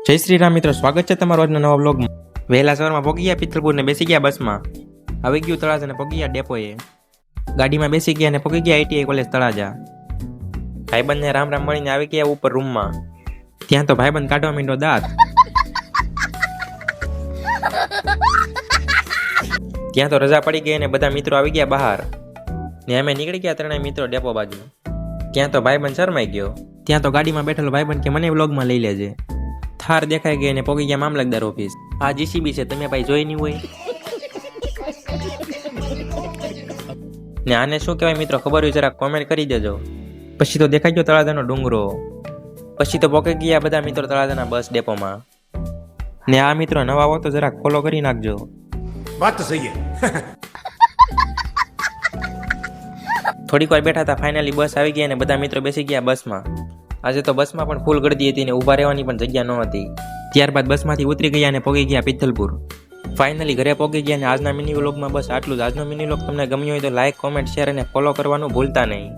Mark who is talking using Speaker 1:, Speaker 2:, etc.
Speaker 1: જય શ્રી રામ મિત્રો, સ્વાગત છે તમારો આજના નવા વ્લોગમાં. વહેલા સવારમાં પહોંચી ગયા પિત્તલપુર ને બેસી ગયા બસમાં. આવી ગયું તળાજા ને પહોંચી ગયા ડેપોએ. ગાડીમાં બેસી ગયા ને પહોંચી ગયા ITI કોલેજ તળાજા. ભાઈબંધને રામ રામ મળીને આવી ગયા ઉપર રૂમમાં. ત્યાં તો ભાઈબંધ કાઢવા માંડ્યો દાંત. ત્યાં તો રજા પડી ગઈ અને બધા મિત્રો આવી ગયા બહાર ને અમે નીકળી ગયા ત્રણેય મિત્રો ડેપો બાજુ. ત્યાં તો ભાઈબંધ શરમાઈ ગયો. ત્યાં તો ગાડીમાં બેઠેલો ભાઈબંધ કે મને વ્લોગમાં લઈ લેજે. થાર દેખાઈ ગઈ અને પહોંચી ગયા મામલતદાર ઓફિસ. આ GCB છે, તમે ભાઈ જોઈ નહીં હોય ને આને શું કહેવાય મિત્રો, ખબર હોય જરા કોમેન્ટ કરી દેજો. પછી તો દેખાઈ ગયો તળાજાનો ડુંગરો. પછી તો પહોંચી ગયા બધા મિત્રો તળાજાના બસ ડેપોમાં. ને આ મિત્રો નવા હો તો જરા ફોલો કરી નાખજો.
Speaker 2: વાત તો સહી
Speaker 1: થોડીક વાર બેઠા હતા, ફાઇનલી બસ આવી ગઈ અને બધા મિત્રો બેસી ગયા બસમાં. આજે તો બસમાં પણ ફૂલ ગળદી હતી ને ઊભા રહેવાની પણ જગ્યા ન હતી. ત્યારબાદ બસમાંથી ઉતરી ગયા અને પહોંચી ગયા પિત્તલપુર. ફાઇનલી ઘરે પહોંચી ગયા અને આજના મિની વ્લોગમાં બસ આટલું જ. આજનો મિની વ્લોગ તમને ગમ્યો હોય તો લાઈક, કોમેન્ટ, શેર અને ફોલો કરવાનું ભૂલતા નહીં.